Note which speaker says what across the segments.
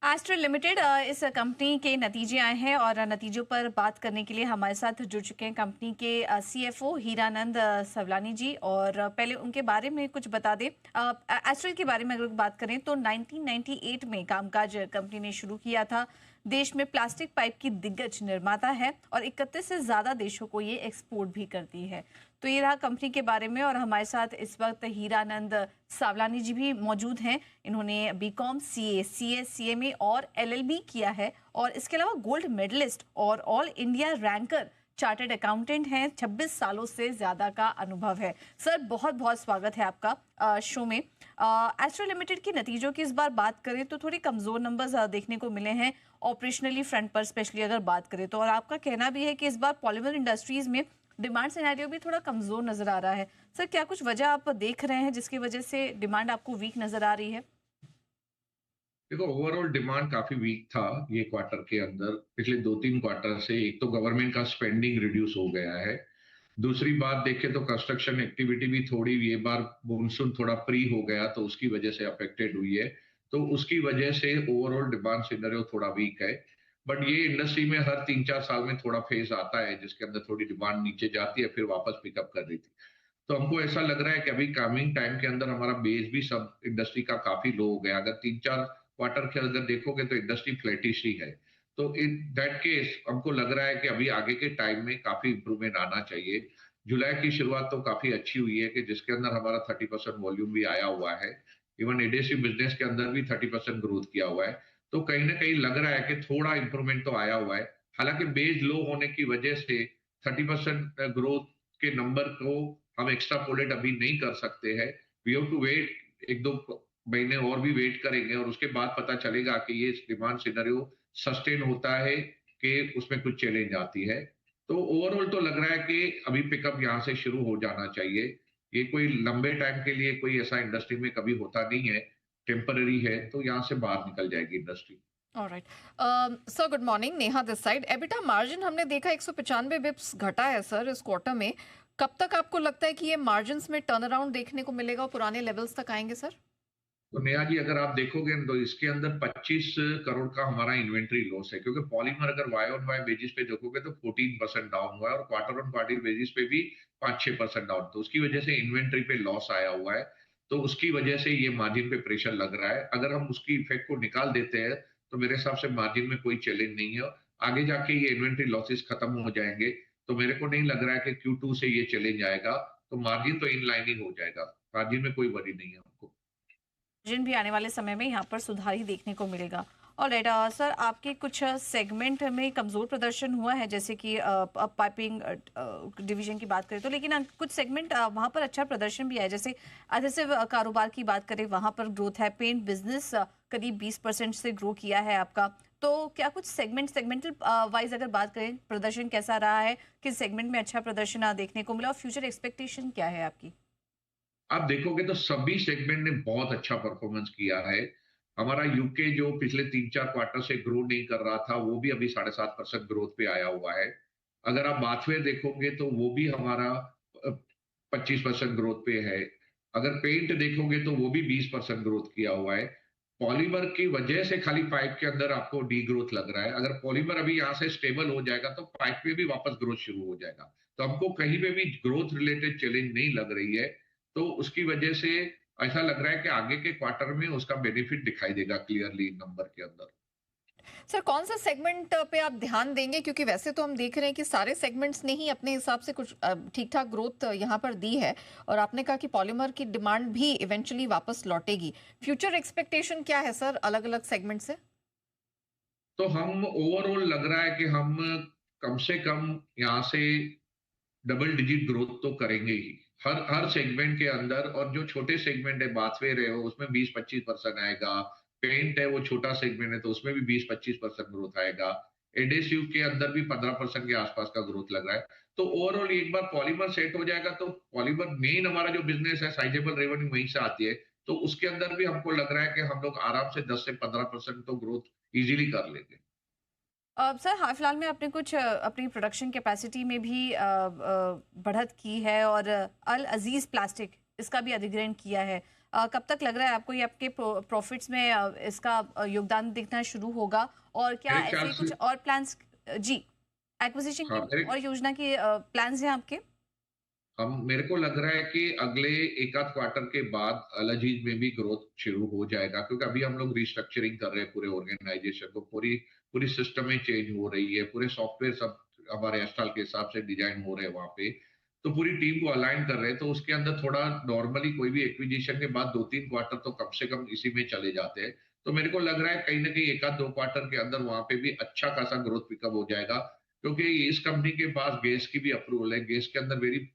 Speaker 1: Astral limited इस company के नतीजे आए हैं और नतीजों पर बात करने के लिए हमारे साथ जुड़ चुके हैं कंपनी के सीएफओ हीरानंद सवलानी जी। और पहले उनके बारे में कुछ बता दें। एस्ट्रल के बारे में अगर बात करें तो 1998 में कामकाज कंपनी ने शुरू किया था। देश में प्लास्टिक पाइप की दिग्गज निर्माता है और 31 से ज़्यादा देशों को ये एक्सपोर्ट भी करती है। तो ये रहा कंपनी के बारे में। और हमारे साथ इस वक्त हीरानंद सावलानी जी भी मौजूद हैं। इन्होंने बीकॉम, सीए, सीएमए और एलएलबी किया है और इसके अलावा गोल्ड मेडलिस्ट और all India ranker chartered accountant हैं। 26 सालों से ज़्यादा का अनुभव है। सर, बहुत बहुत स्वागत है आपका शो में। एस्ट्रल लिमिटेड के नतीजों की इस बार बात करें तो थोड़ी कमज़ोर नंबर्स देखने को मिले हैं ऑपरेशनली फ्रंट पर, स्पेशली अगर बात करें तो। और आपका कहना भी है कि इस बार पॉलीमर इंडस्ट्रीज़ में डिमांड सिनेरियो भी थोड़ा कमज़ोर नज़र आ रहा है। सर, क्या कुछ वजह आप देख रहे हैं जिसकी वजह से डिमांड आपको वीक नज़र आ रही है?
Speaker 2: देखो, ओवरऑल डिमांड काफी वीक था ये क्वार्टर के अंदर। पिछले 2-3 क्वार्टर से एक तो गवर्नमेंट का स्पेंडिंग रिड्यूस हो गया है। दूसरी बात देखें तो कंस्ट्रक्शन एक्टिविटी भी थोड़ी, ये बार मानसून थोड़ा प्री हो गया तो उसकी वजह से अफेक्टेड हुई है। तो उसकी वजह से ओवरऑल डिमांड सिनेरियो थोड़ा वीक है। बट ये इंडस्ट्री में हर 3-4 साल में थोड़ा फेज आता है जिसके अंदर थोड़ी डिमांड नीचे जाती है, फिर वापस पिकअप कर रही थी। तो हमको ऐसा लग रहा है कि अभी कमिंग टाइम के अंदर हमारा बेस भी सब इंडस्ट्री का काफी लो हो गया। अगर 3-4 क्वार्टर के अंदर देखोगे तो इंडस्ट्री फ्लैटिश ही है। तो इन दैट केस हमको लग रहा है कि अभी आगे के टाइम में काफी इंप्रूवमेंट आना चाहिए। जुलाई की शुरुआत तो काफी अच्छी हुई है कि जिसके अंदर हमारा 30% वॉल्यूम भी आया हुआ है। इवन एडेसिव बिजनेस के अंदर भी 30% ग्रोथ किया हुआ है। तो कहीं ना कहीं लग रहा है कि थोड़ा इंप्रूवमेंट तो आया हुआ है। हालांकि बेस लो होने की वजह से 30% ग्रोथ के नंबर को हम एक्स्ट्रापोलेट अभी नहीं कर सकते हैं। वी हैव टू वेट, 1-2 महीने और भी वेट करेंगे और उसके बाद पता चलेगा कि ये डिमांड सिनेरियो सस्टेन होता है कि उसमें कुछ चैलेंज आती है। तो ओवरऑल तो लग रहा है कि अभी पिकअप यहाँ से शुरू हो जाना चाहिए। ये कोई लंबे टाइम के लिए कोई ऐसा इंडस्ट्री में कभी होता नहीं है, टेम्पररी है, तो यहाँ से बाहर निकल जाएगी industry.
Speaker 1: Alright. Sir, good morning, Neha this side. EBITDA margin हमने देखा 195 बिप्स घटा है सर इस क्वार्टर में। कब तक आपको लगता है कि ये मार्जिन्स में टर्न अराउंड देखने को मिलेगा और पुराने लेवल्स तक आएंगे सर?
Speaker 2: तो नेहा जी, अगर आप देखोगे तो इसके अंदर 25 करोड़ का हमारा इन्वेंट्री लॉस है, क्योंकि पॉलीमर अगर वाई ऑन वाई बेसिस पे देखोगे तो 14% डाउन हुआ है और क्वार्टर ऑन क्वार्टर बेसिस पे भी 5-6% डाउन। तो उसकी वजह से इन्वेंट्री पे लॉस आया हुआ है। तो उसकी वजह से ये मार्जिन पे प्रेशर लग रहा है। अगर हम उसकी इफेक्ट को निकाल देते हैं तो मेरे हिसाब से मार्जिन में कोई चैलेंज नहीं है। आगे जाके ये इन्वेंट्री लॉसेस खत्म हो जाएंगे तो मेरे को नहीं लग रहा है कि Q2 से ये चैलेंज आएगा। तो मार्जिन तो इन लाइन ही हो जाएगा। मार्जिन में कोई वरी नहीं है हमको।
Speaker 1: जिन भी आने वाले समय में यहाँ पर सुधार ही देखने को मिलेगा। ऑलराइट। सर, आपके कुछ सेगमेंट में कमज़ोर प्रदर्शन हुआ है, जैसे कि पाइपिंग डिवीजन की बात करें तो, लेकिन कुछ सेगमेंट वहाँ पर अच्छा प्रदर्शन भी है। जैसे एडहेसिव कारोबार की बात करें, वहाँ पर ग्रोथ है। पेंट बिजनेस करीब 20% से ग्रो किया है आपका। तो क्या कुछ सेगमेंटल वाइज अगर बात करें, प्रदर्शन कैसा रहा है, किस सेगमेंट में अच्छा प्रदर्शन देखने को मिला और फ्यूचर एक्सपेक्टेशन क्या है आपकी?
Speaker 2: आप देखोगे तो सभी सेगमेंट ने बहुत अच्छा परफॉर्मेंस किया है। हमारा यूके जो पिछले 3-4 क्वार्टर से ग्रो नहीं कर रहा था, वो भी अभी 7.5% ग्रोथ पे आया हुआ है। अगर आप बाथवेयर देखोगे तो वो भी हमारा 25% ग्रोथ पे है। अगर पेंट देखोगे तो वो भी 20% ग्रोथ किया हुआ है। पॉलीमर की वजह से खाली पाइप के अंदर आपको डी ग्रोथ लग रहा है। अगर पॉलीमर अभी यहाँ से स्टेबल हो जाएगा तो पाइप में भी वापस ग्रोथ शुरू हो जाएगा। तो हमको कहीं पे भी ग्रोथ रिलेटेड चैलेंज नहीं लग रही है। तो उसकी वजह से ऐसा लग रहा है कि आगे के क्वार्टर में उसका बेनिफिट दिखाई देगा क्लियरली नंबर के अंदर।
Speaker 1: सर, कौन सा सेगमेंट पे आप ध्यान देंगे, क्योंकि वैसे तो हम देख रहे हैं कि सारे सेगमेंट्स ने ही अपने हिसाब से कुछ ठीक ठाक ग्रोथ यहाँ पर दी है। और आपने कहा कि पॉलीमर की डिमांड भी इवेंचुअली वापस लौटेगी। फ्यूचर एक्सपेक्टेशन क्या है सर अलग अलग सेगमेंट से?
Speaker 2: तो हम ओवरऑल लग रहा है कि हम कम से कम यहाँ से डबल डिजिट ग्रोथ तो करेंगे ही हर हर सेगमेंट के अंदर। और जो छोटे सेगमेंट है, बाथवेयर है, उसमें 20-25% आएगा। पेंट है, वो छोटा सेगमेंट है, तो उसमें भी 20-25% ग्रोथ आएगा। एडेसिव के अंदर भी 15% के आसपास का ग्रोथ लग रहा है। तो ओवरऑल एक बार पॉलीमर सेट हो जाएगा तो पॉलीमर मेन हमारा जो बिजनेस है, साइजेबल रेवेन्यू वहीं से आती है। तो उसके अंदर भी हमको लग रहा है कि हम लोग आराम से 10 से 15% तो ग्रोथ इजीली कर लेंगे।
Speaker 1: सर, हाल फिलहाल में आपने कुछ अपनी प्रोडक्शन कैपेसिटी में भी बढ़त की है और अल अजीज प्लास्टिक इसका भी अधिग्रहण किया है। कब तक लग रहा है आपको ये आपके प्रॉफिट्स में इसका योगदान दिखना शुरू होगा? और क्या
Speaker 2: मेरे ख्याल
Speaker 1: ऐसे
Speaker 2: से
Speaker 1: कुछ और प्लान्स जी, एक्विजिशन
Speaker 2: हाँ,
Speaker 1: की
Speaker 2: मेरे
Speaker 1: और योजना के प्लान्स हैं आपके?
Speaker 2: हम मेरे को लग रहा है कि अगले एक आध क्वार्टर के बाद अलाजीज में भी ग्रोथ शुरू हो जाएगा, क्योंकि अभी हम लोग रिस्ट्रक्चरिंग कर रहे हैं पूरे ऑर्गेनाइजेशन को, पूरी पूरी सिस्टम में चेंज हो रही है, पूरे सॉफ्टवेयर सब हमारे एस्टाल के हिसाब से डिजाइन हो रहे हैं वहां पे। तो पूरी टीम को अलाइन कर रहे हैं, तो उसके अंदर थोड़ा नॉर्मली कोई भी एक्विजिशन के बाद 2-3 क्वार्टर तो कम से कम इसी में चले जाते हैं। तो मेरे को लग रहा है कहीं ना कहीं एक आध 2 क्वार्टर के अंदर वहां पे भी अच्छा खासा ग्रोथ पिकअप हो जाएगा, क्योंकि इस कंपनी के पास गैस की भी अप्रूवल है, गैस के अंदर वेरी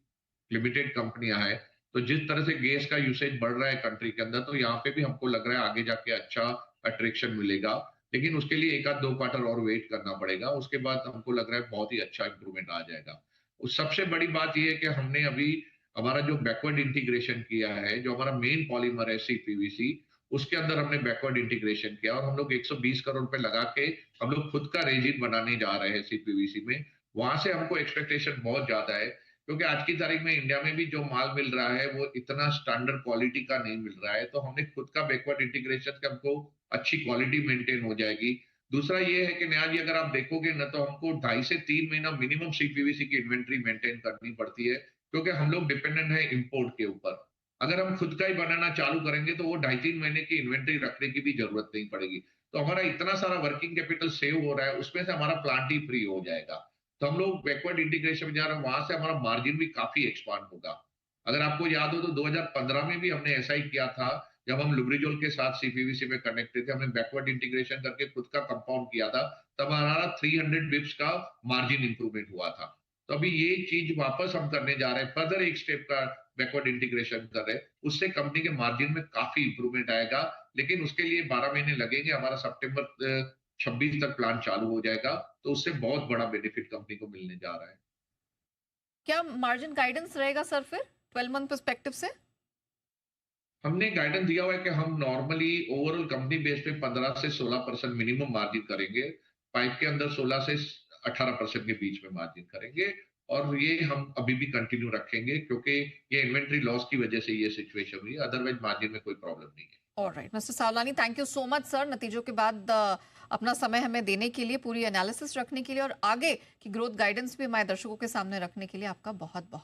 Speaker 2: लिमिटेड कंपनियां हैं। तो जिस तरह से गैस का यूसेज बढ़ रहा है कंट्री के अंदर, तो यहाँ पे भी हमको लग रहा है आगे जाके अच्छा अट्रैक्शन मिलेगा। लेकिन उसके लिए एक आध 2 क्वार्टर और वेट करना पड़ेगा, उसके बाद हमको लग रहा है बहुत ही अच्छा इंप्रूवमेंट आ जाएगा। उस सबसे बड़ी बात यह है कि हमने अभी हमारा जो बैकवर्ड इंटीग्रेशन किया है, जो हमारा मेन पॉलीमर है सीपीवीसी, उसके अंदर हमने बैकवर्ड इंटीग्रेशन किया और हम लोग 120 करोड़ रुपए लगा के हम लोग खुद का रेजिन बनाने जा रहे हैं सीपीवीसी में। वहां से हमको एक्सपेक्टेशन बहुत ज्यादा है, क्योंकि आज की तारीख में इंडिया में भी जो माल मिल रहा है वो इतना स्टैंडर्ड क्वालिटी का नहीं मिल रहा है, तो हमने खुद का बैकवर्ड इंटीग्रेशन से हमको अच्छी क्वालिटी मेंटेन हो जाएगी। दूसरा ये है कि नया जी अगर आप देखोगे ना, तो हमको 2.5 से 3 महीना मिनिमम सीपीवीसी की इन्वेंट्री मेंटेन करनी पड़ती है, क्योंकि हम लोग डिपेंडेंट है इंपोर्ट के ऊपर। अगर हम खुद का ही बनाना चालू करेंगे तो वो 2.5-3 महीने की इन्वेंट्री रखने की भी जरूरत नहीं पड़ेगी। तो हमारा इतना सारा वर्किंग कैपिटल सेव हो रहा है, उसमें से हमारा प्लांट ही फ्री हो जाएगा। तो हम लोग बैकवर्ड इंटीग्रेशन में जा रहे हैं, वहां से हमारा मार्जिन भी काफी एक्सपांड होगा। अगर आपको याद हो तो 2015 में भी हमने ऐसा ही किया था, जब हम लुब्रिजोल के साथ सीपीवीसी में कनेक्टेड थे, हमने बैकवर्ड इंटीग्रेशन करके खुद का कंपाउंड किया था, तब हमारा 300 बिप्स का मार्जिन इंप्रूवमेंट हुआ था। तो अभी ये चीज वापस हम करने जा रहे हैं, फर्दर एक स्टेप का बैकवर्ड इंटीग्रेशन कर रहे हैं, उससे कंपनी के मार्जिन में काफी इंप्रूवमेंट आएगा। लेकिन उसके लिए 12 महीने लगेंगे, हमारा सितंबर 26 तक प्लान चालू हो जाएगा, तो उससे बहुत बड़ा बेनिफिट कंपनी को मिलने जा रहा है।
Speaker 1: क्या मार्जिन गाइडेंस रहेगा सर फिर 12 मंथ पर्सपेक्टिव से?
Speaker 2: हमने गाइडेंस दिया हुआ है कि हम नॉर्मली ओवरऑल कंपनी बेस पे 15 से 16% मिनिमम मार्जिन करेंगे, पाइप के अंदर 16 से 18% के बीच में मार्जिन करेंगे, और ये हम अभी भी कंटिन्यू रखेंगे, क्योंकि ये इन्वेंट्री लॉस की वजह से ये सिचुएशन हुई है, अदरवाइज मार्जिन में कोई प्रॉब्लम नहीं है।
Speaker 1: Alright mister Sawlani, thank you so much sir, नतीजों के बाद अपना समय हमें देने के लिए, पूरी एनालिसिस रखने के लिए और आगे की ग्रोथ गाइडेंस भी हमारे दर्शकों के सामने रखने के लिए आपका बहुत बहुत